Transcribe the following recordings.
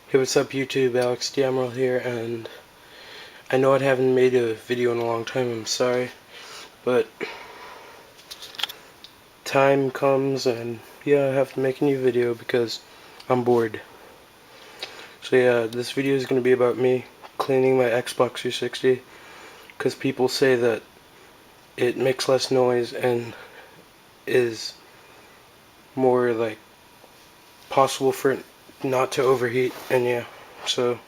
Hey, what's up YouTube, Alex D'Amaral here, and I know I haven't made a video in a long time, I'm sorry, but time comes and yeah, I have to make a new video because I'm bored. So yeah, this video is going to be about me cleaning my Xbox 360, because people say that it makes less noise and is more like possible for it not to overheat, and yeah, so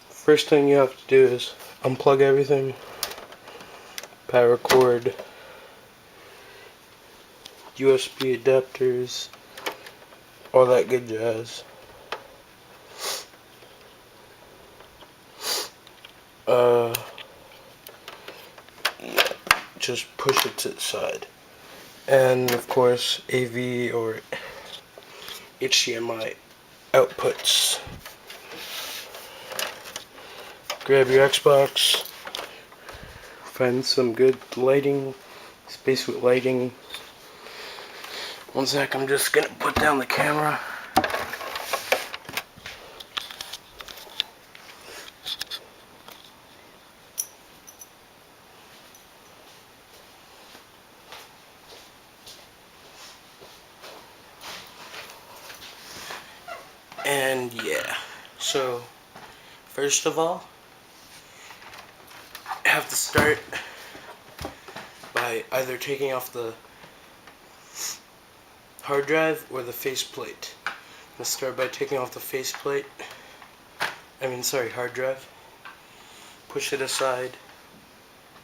first thing you have to do is unplug everything, power cord, USB adapters, all that good jazz. Yeah, just push it to the side. And of course, AV or HDMI outputs. Grab your Xbox, find some good lighting, space with lighting. One sec, I'm just gonna put down the camera. And yeah, so first of all, I have to start by either taking off the hard drive or the faceplate. Let's start by taking off the faceplate. Hard drive. Push it aside.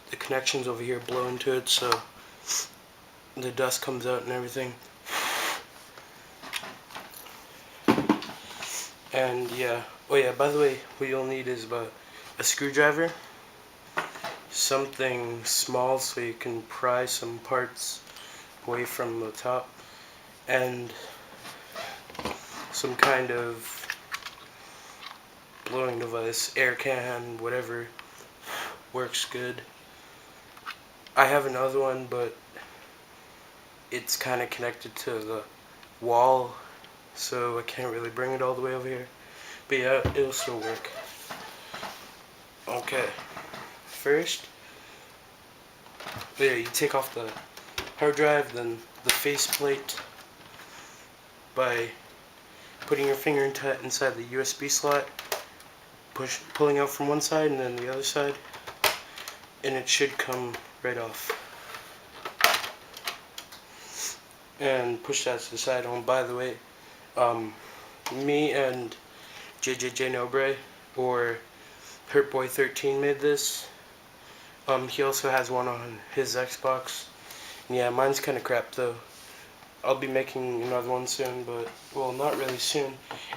The connections over here blow into it, so the dust comes out and everything. And yeah, oh yeah, by the way, what you'll need is about a screwdriver, something small so you can pry some parts away from the top, and some kind of blowing device, air can, whatever works good. I have another one, but it's kind of connected to the wall, so I can't really bring it all the way over here. But yeah, it'll still work. Okay, first, yeah, you take off the hard drive, then the faceplate by putting your finger inside the USB slot, pulling out from one side and then the other side, and it should come right off. And push that to the side. Oh, by the way, me and JJJ Nobre, or Hurtboy13, made this. He also has one on his Xbox. Yeah, mine's kind of crap though. I'll be making another one soon, but, well, not really soon.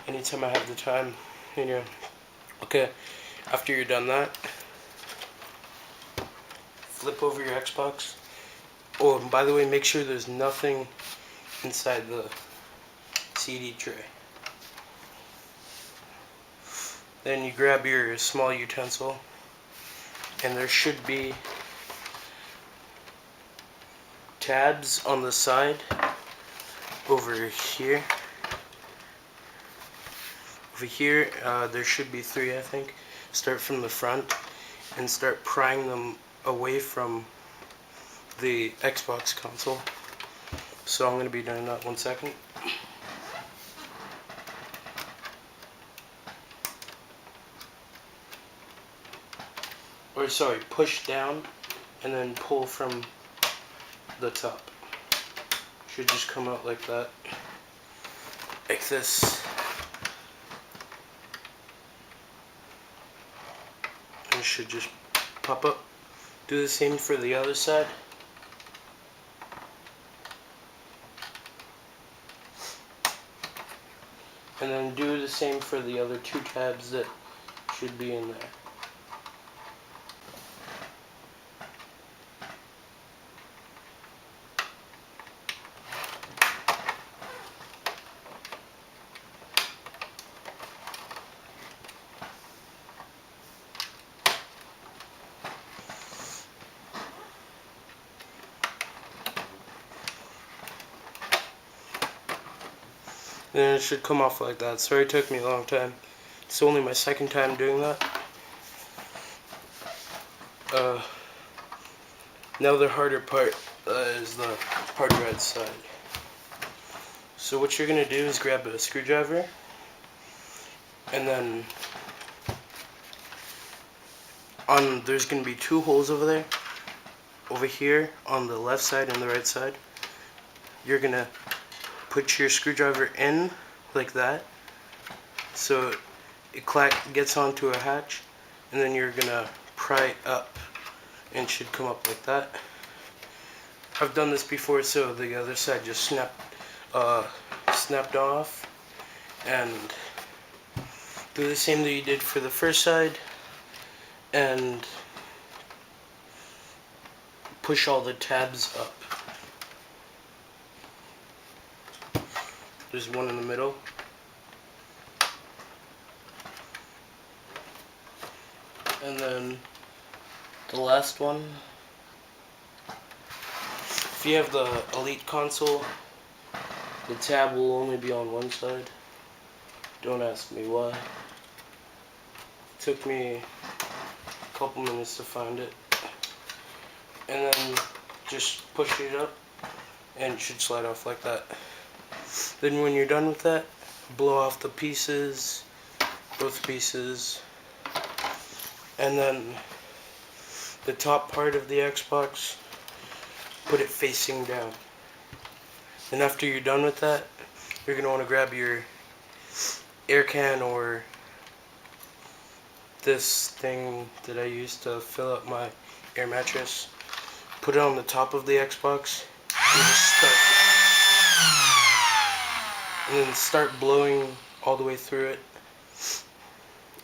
Anytime I have the time. And yeah. Okay, after you're done that, flip over your Xbox. Oh, and by the way, make sure there's nothing inside the CD tray. Then you grab your small utensil, and there should be tabs on the side over here. Over here, there should be 3, I think. Start from the front and start prying them away from the Xbox console. So I'm going to be doing that. 1 second. Or sorry, push down and then pull from the top. Should just come out like that. Like this. And it should just pop up. Do the same for the other side. And then do the same for the other 2 tabs that should be in there. And it should come off like that. Sorry it took me a long time. It's only my 2nd time doing that. Now the harder part is the hard red side. So what you're going to do is grab a screwdriver, and then there's going to be 2 holes over there. Over here on the left side and the right side. You're going to put your screwdriver in like that, so it gets onto a hatch, and then you're gonna pry it up, and it should come up like that. I've done this before, so the other side just snapped off, and do the same that you did for the first side, and push all the tabs up. There's one in the middle. And then the last one. If you have the Elite console, the tab will only be on one side. Don't ask me why. It took me a couple minutes to find it. And then just push it up, and it should slide off like that. Then when you're done with that, blow off the pieces, both pieces, and then the top part of the Xbox, put it facing down. And after you're done with that, you're going to want to grab your air can or this thing that I use to fill up my air mattress, put it on the top of the Xbox, and then start blowing all the way through it.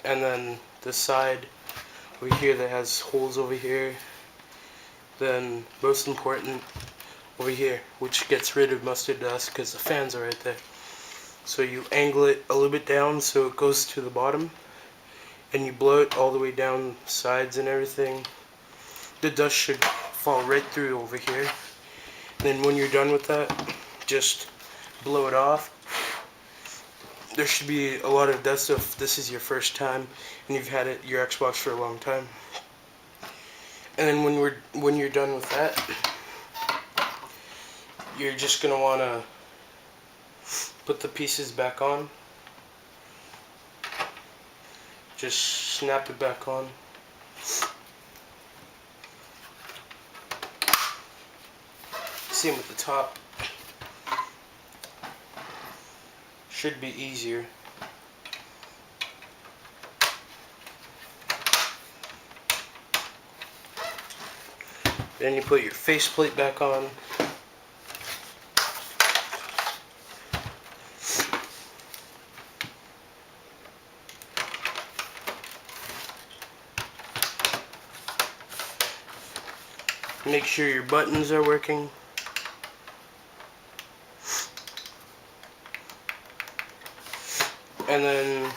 And then the side over here that has holes over here, then most important over here, which gets rid of mustard dust because the fans are right there. So you angle it a little bit down so it goes to the bottom, and you blow it all the way down sides and everything. The dust should fall right through over here. Then when you're done with that, just blow it off. There should be a lot of dust if this is your first time and you've had your Xbox for a long time. And then when you're done with that, you're just gonna wanna put the pieces back on. Just snap it back on. Same with the top. Should be easier. Then you put your faceplate back on. Make sure your buttons are working. And then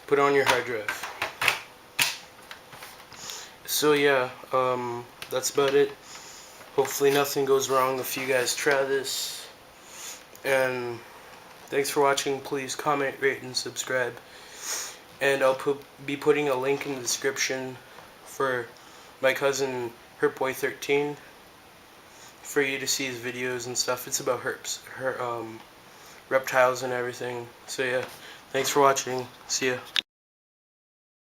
put on your hard drive. So yeah, that's about it. Hopefully nothing goes wrong if you guys try this. And thanks for watching. Please comment, rate, and subscribe. And I'll be putting a link in the description for my cousin Herpboy13 for you to see his videos and stuff. It's about reptiles and everything. So yeah, thanks for watching. See ya.